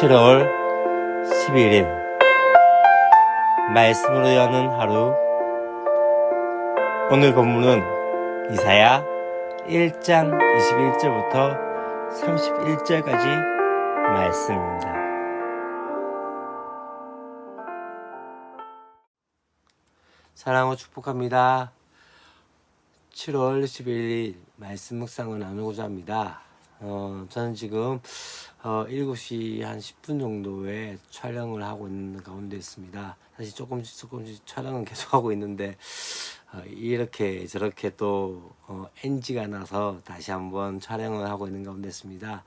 7월 11일 말씀으로 여는 하루. 오늘 본문은 이사야 1장 21절부터 31절까지 말씀입니다. 사랑하고 축복합니다. 7월 11일 말씀 묵상을 나누고자 합니다. 저는 지금 7시 한 10분 정도에 촬영을 하고 있는 가운데 있습니다. 사실 조금씩 촬영은 계속하고 있는데 이렇게 저렇게 또 NG가 나서 다시 한번 촬영을 하고 있는 가운데 있습니다.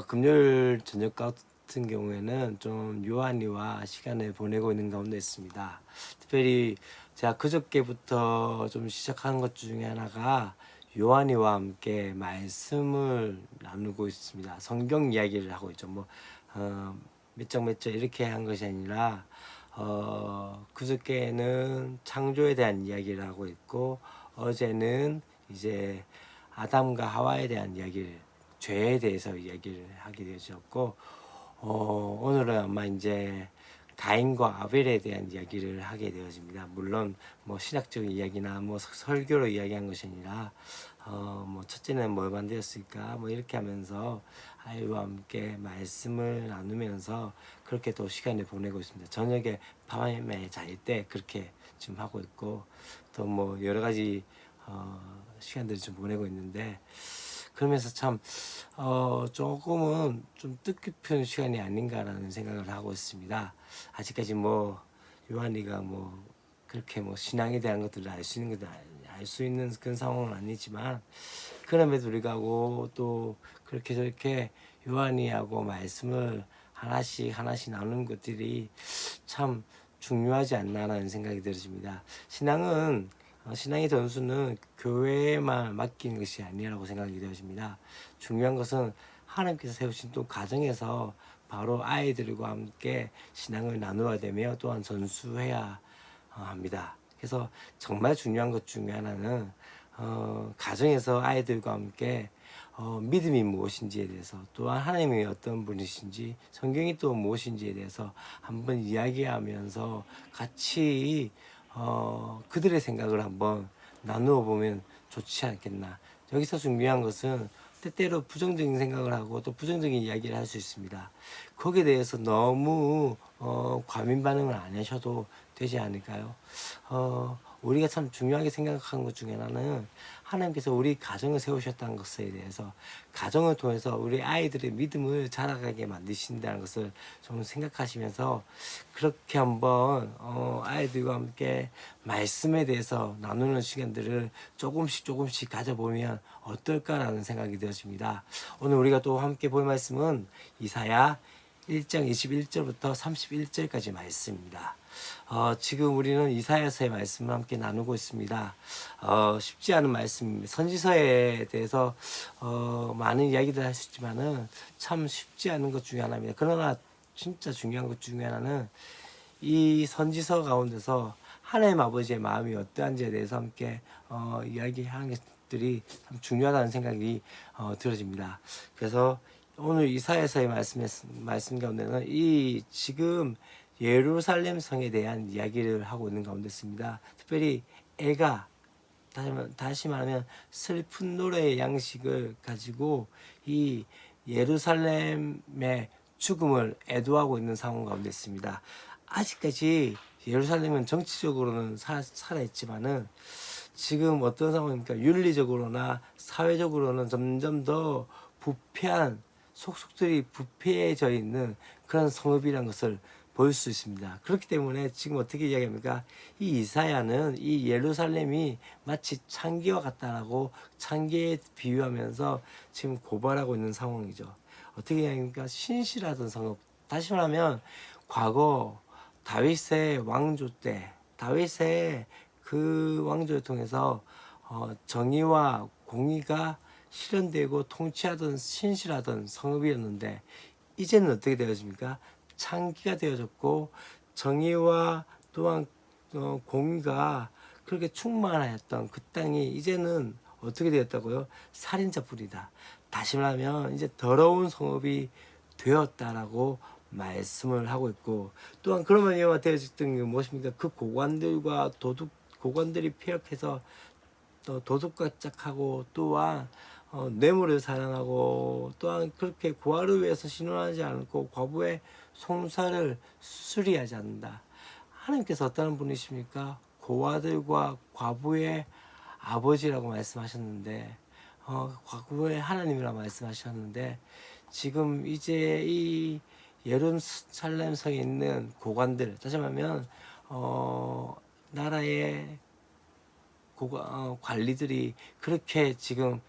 금요일 저녁 같은 경우에는 좀 요한이와 시간을 보내고 있는 가운데 있습니다. 특별히 제가 그저께부터 좀 시작하는 것 중에 하나가 요한이와 함께 말씀을 나누고 있습니다. 성경 이야기를 하고 있죠. 몇 장 이렇게 한 것이 아니라 그저께는 창조에 대한 이야기를 하고 있고, 어제는 이제 아담과 하와에 대한 이야기를, 죄에 대해서 이야기를 하게 되었고, 오늘은 아마 이제 가인과 아벨에 대한 이야기를 하게 되어집니다. 물론 신학적인 이야기나 설교로 이야기한 것이 아니라 첫째는 뭘 만들었을까 이렇게 하면서 아이와 함께 말씀을 나누면서 그렇게 또 시간을 보내고 있습니다. 저녁에 밤에 잘 때 그렇게 지금 하고 있고, 또 여러 가지 시간들을 좀 보내고 있는데, 그러면서 참 조금은 좀 뜻깊은 시간이 아닌가라는 생각을 하고 있습니다. 아직까지 요한이가 그렇게 신앙에 대한 것들을 알 수 있는 그런 상황은 아니지만, 그럼에도 불구하고 또 그렇게 저렇게 요한이하고 말씀을 하나씩 나누는 것들이 참 중요하지 않나라는 생각이 들어집니다. 신앙의 전수는 교회에만 맡기는 것이 아니라고 생각이 되어집니다. 중요한 것은 하나님께서 세우신 또 가정에서 바로 아이들과 함께 신앙을 나누어야 되며 또한 전수해야 합니다. 그래서 정말 중요한 것 중에 하나는 가정에서 아이들과 함께 믿음이 무엇인지에 대해서, 또한 하나님이 어떤 분이신지, 성경이 또 무엇인지에 대해서 한번 이야기하면서 같이 그들의 생각을 한번 나누어 보면 좋지 않겠나. 여기서 중요한 것은 때때로 부정적인 생각을 하고 또 부정적인 이야기를 할 수 있습니다. 거기에 대해서 너무 과민 반응을 안 하셔도 되지 않을까요? 우리가 참 중요하게 생각하는 것 중에 하나는 하나님께서 우리 가정을 세우셨다는 것에 대해서, 가정을 통해서 우리 아이들의 믿음을 자라가게 만드신다는 것을 좀 생각하시면서 그렇게 한번 아이들과 함께 말씀에 대해서 나누는 시간들을 조금씩 가져보면 어떨까라는 생각이 되어집니다. 오늘 우리가 또 함께 볼 말씀은 이사야 1장 21절부터 31절까지 말씀입니다. 지금 우리는 이사야서의 말씀을 함께 나누고 있습니다. 쉽지 않은 말씀입니다. 선지서에 대해서 많은 이야기를 할 수 있지만은 참 쉽지 않은 것 중에 하나입니다. 그러나 진짜 중요한 것 중에 하나는 이 선지서 가운데서 하나님 아버지의 마음이 어떠한지에 대해서 함께 이야기하는 것들이 참 중요하다는 생각이 들어집니다. 그래서 오늘 이사야서의 말씀 가운데는 이 지금 예루살렘 성에 대한 이야기를 하고 있는 가운데 있습니다. 특별히 애가, 다시 말하면 슬픈 노래의 양식을 가지고 이 예루살렘의 죽음을 애도하고 있는 상황 가운데 있습니다. 아직까지 예루살렘은 정치적으로는 살아있지만은 지금 어떤 상황입니까? 윤리적으로나 사회적으로는 점점 더 부패한, 속속들이 부패해져 있는 그런 성읍이라는 것을 볼 수 있습니다. 그렇기 때문에 지금 어떻게 이야기합니까? 이 이사야는 이 예루살렘이 마치 창기와 같다라고 창기에 비유하면서 지금 고발하고 있는 상황이죠. 어떻게 이야기합니까? 신실하던 성읍. 다시 말하면 과거 다윗의 왕조 때, 다윗의 그 왕조를 통해서 정의와 공의가 실현되고 통치하던 신실하던 성읍이었는데, 이제는 어떻게 되어집니까? 창기가 되어졌고 정의와 또한 공의가 그렇게 충만하였던 그 땅이 이제는 어떻게 되었다고요? 살인자 뿌리다. 다시 말하면 이제 더러운 성읍이 되었다라고 말씀을 하고 있고, 또한 그러면 이와 되어졌던 게 무엇입니까? 그 고관들이 폐역해서 또 도둑같짝하고, 또한 뇌물을 사랑하고, 또한 그렇게 고아를 위해서 신원하지 않고 과부의 송사를 수리하지 않는다. 하나님께서 어떤 분이십니까? 고아들과 과부의 아버지라고 말씀하셨는데, 과부의 하나님이라고 말씀하셨는데, 지금 이제 이 예루살렘 성에 있는 고관들, 다시 말하면 나라의 관리들이 그렇게 지금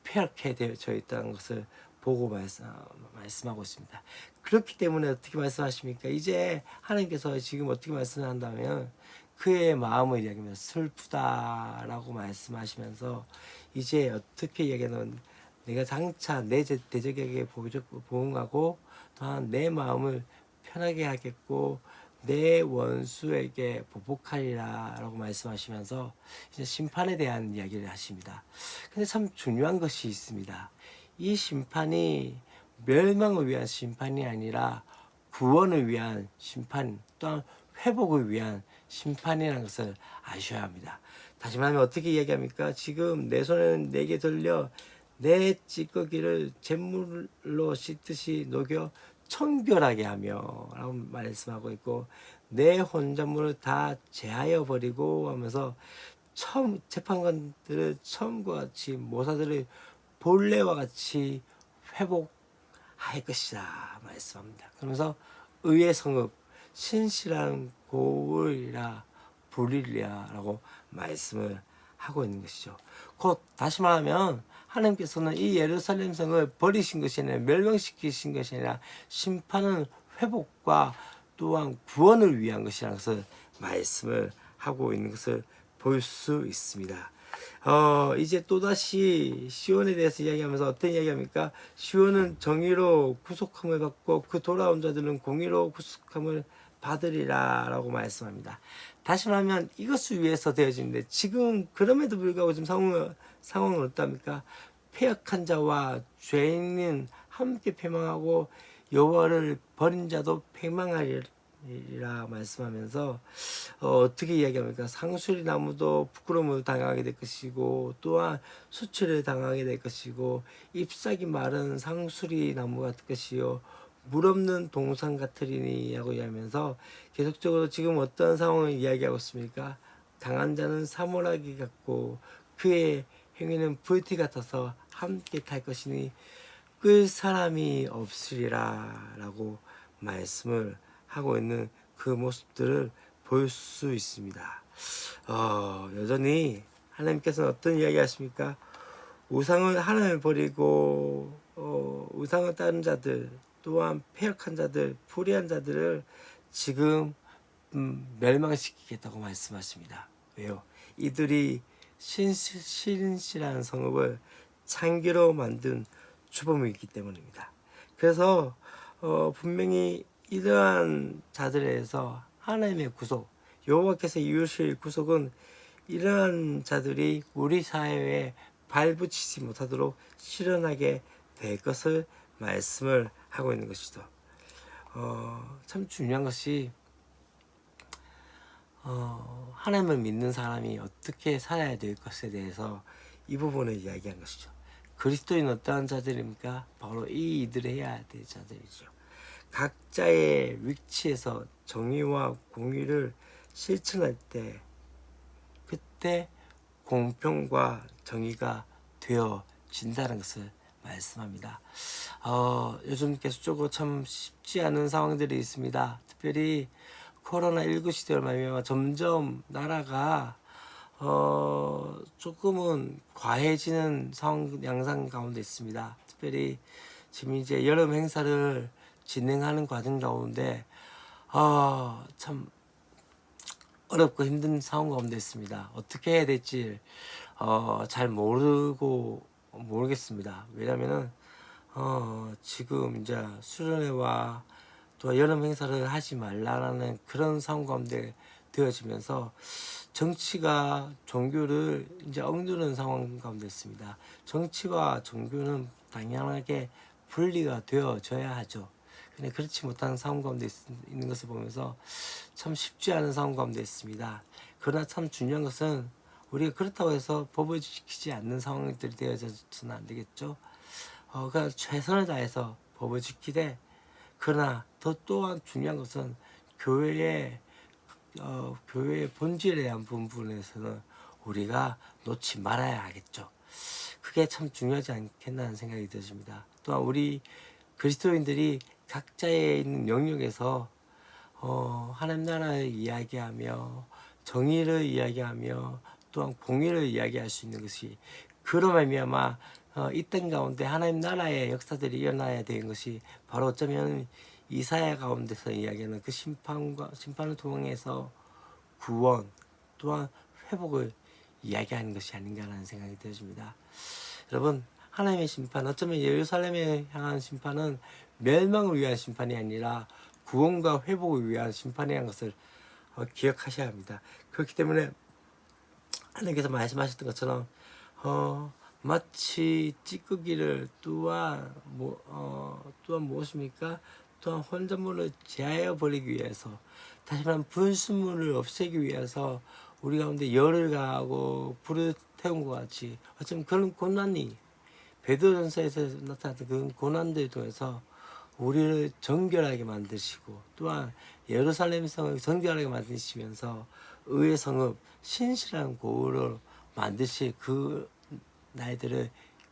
폐역해 되어 있다는 것을 보고 말씀하고 있습니다. 그렇기 때문에 어떻게 말씀하십니까? 이제 하나님께서 지금 어떻게 말씀한다면 그의 마음을 이야기하면서 슬프다라고 말씀하시면서 이제 어떻게 이야기하는, 내가 장차 내 대적에게 보응하고 또한 내 마음을 편하게 하겠고 내 원수에게 보복하리라 라고 말씀하시면서 이제 심판에 대한 이야기를 하십니다. 근데 참 중요한 것이 있습니다. 이 심판이 멸망을 위한 심판이 아니라 구원을 위한 심판, 또한 회복을 위한 심판이라는 것을 아셔야 합니다. 다시 말하면 어떻게 이야기합니까? 지금 내 손에는 내게 들려 내 찌꺼기를 잿물로 씻듯이 녹여 청결하게 하며 라고 말씀하고 있고, 내 혼잣물을 다 제하여 버리고 하면서 재판관들을 처음과 같이 모사들을 본래와 같이 회복할 것이다 말씀합니다. 그러면서 의의 성읍 신실한 고을이라 부리리라 라고 말씀을 하고 있는 것이죠. 곧 다시 말하면 하나님께서는 이 예루살렘 성을 버리신 것이 아니라 멸망시키신 것이 아니라 심판은 회복과 또한 구원을 위한 것이라는 것을 말씀을 하고 있는 것을 볼 수 있습니다. 이제 또다시 시온에 대해서 이야기하면서 어떤 이야기합니까? 시온은 정의로 구속함을 받고 그 돌아온 자들은 공의로 구속함을 받으리라 라고 말씀합니다. 다시 말하면 이것을 위해서 되어지는데, 지금 그럼에도 불구하고 지금 상황은 어떻답니까? 패역한 자와 죄인은 함께 패망하고 여호와를 버린 자도 패망하리라 말씀하면서 어떻게 이야기합니까? 상수리 나무도 부끄러움을 당하게 될 것이고 또한 수치를 당하게 될 것이고 잎사귀 마른 상수리 나무가 될 것이요 물 없는 동산 같으리니 하고 이야기하면서 계속적으로 지금 어떤 상황을 이야기하고 있습니까? 강한 자는 사물하기 같고 그의 행위는 불티 같아서 함께 탈 것이니 끌 사람이 없으리라 라고 말씀을 하고 있는 그 모습들을 볼 수 있습니다. 여전히 하나님께서는 어떤 이야기 하십니까? 하나님을 버리고 우상을 따른 자들, 또한 패역한 자들, 불의한 자들을 지금 멸망시키겠다고 말씀하십니다. 왜요? 이들이 신실한 성읍을 창기로 만든 주범이 있기 때문입니다. 그래서 분명히 이러한 자들에서 하나님의 구속, 여호와께서 이루실 구속은 이러한 자들이 우리 사회에 발붙이지 못하도록 실현하게 될 것을 말씀을 하고 있는 것이죠. 참 중요한 것이 하나님을 믿는 사람이 어떻게 살아야 될 것에 대해서 이 부분을 이야기한 것이죠. 그리스도인 어떠한 자들입니까? 바로 이들을 해야 될 자들이죠. 각자의 위치에서 정의와 공의를 실천할 때 그때 공평과 정의가 되어진다는 것을 말씀합니다. 요즘 계속적으로 참 쉽지 않은 상황들이 있습니다. 특별히 코로나19 시대를 말미암아 점점 나라가 조금은 과해지는 양상 가운데 있습니다. 특별히 지금 이제 여름 행사를 진행하는 과정 가운데 참 어렵고 힘든 상황 가운데 있습니다. 어떻게 해야 될지 잘 모르겠습니다. 왜냐면은 지금 이제 수련회와 또 여름 행사를 하지 말라라는 그런 상황 가운데 되어지면서 정치가 종교를 이제 억누르는 상황 가운데 있습니다. 정치와 종교는 당연하게 분리가 되어져야 하죠. 근데 그렇지 못한 상황 가운데 있는 것을 보면서 참 쉽지 않은 상황 가운데 있습니다. 그러나 참 중요한 것은 우리가 그렇다고 해서 법을 지키지 않는 상황들이 되어져서는 안 되겠죠. 그러니까 최선을 다해서 법을 지키되, 그러나 더 또한 중요한 것은 교회의 교회의 본질에 대한 부분에서는 우리가 놓지 말아야 하겠죠. 그게 참 중요하지 않겠나는 생각이 드십니다. 또한 우리 그리스도인들이 각자의 있는 영역에서 하나님 나라를 이야기하며 정의를 이야기하며 또한 공의를 이야기할 수 있는 것이, 그로 말미암아 이 땅 가운데 하나님 나라의 역사들이 일어나야 되는 것이 바로 어쩌면 이사야 가운데서 이야기하는 그 심판을 통해서 구원 또한 회복을 이야기하는 것이 아닌가라는 생각이 들어집니다. 여러분, 하나님의 심판, 어쩌면 예루살렘에 향한 심판은 멸망을 위한 심판이 아니라 구원과 회복을 위한 심판이라는 것을 기억하셔야 합니다. 그렇기 때문에 하나님께서 말씀하셨던 것처럼 마치 찌꺼기를 또한 무엇입니까? 또한 혼잣물을 제하여 버리기 위해서, 다시 말하면 불순물을 없애기 위해서 우리 가운데 열을 가하고 불을 태운 것 같이 어쩌면 그런 고난이 베드로전서에서 나타났던 그런 고난들을 통해서 우리를 정결하게 만드시고 또한 예루살렘 성을 정결하게 만드시면서 의의 성읍 신실한 고으로 만드실 그 날들을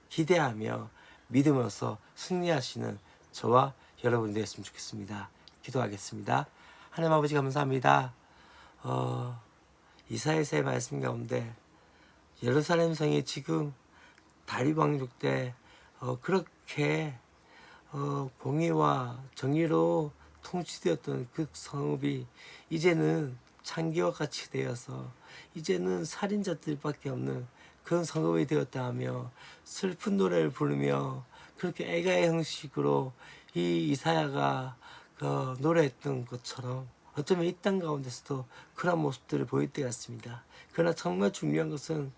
기대하며 믿음으로써 승리하시는 저와 여러분 되었으면 좋겠습니다. 기도하겠습니다. 하나님 아버지 감사합니다. 이사야서의 말씀 가운데 예루살렘 성이 지금 다리방족 때 그렇게 공의와 정의로 통치되었던 그 성읍이 이제는 창기와 같이 되어서 이제는 살인자들밖에 없는 그런 성읍이 되었다 하며 슬픈 노래를 부르며 그렇게 애가의 형식으로 이 이사야가 노래했던 것처럼 어쩌면 이 땅 가운데서도 그런 모습들을 보일 때 같습니다. 그러나 정말 중요한 것은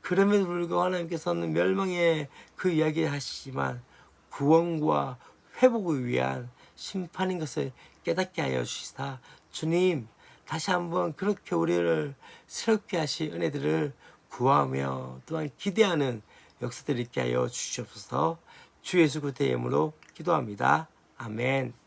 그럼에도 불구하고 하나님께서는 멸망의 그 이야기를 하시지만 구원과 회복을 위한 심판인 것을 깨닫게 하여 주시사 주님 다시 한번 그렇게 우리를 새롭게 하실 은혜들을 구하며 또한 기대하는 역사들 있게 하여 주시옵소서. 주 예수 그리스도의 이름으로 기도합니다. 아멘.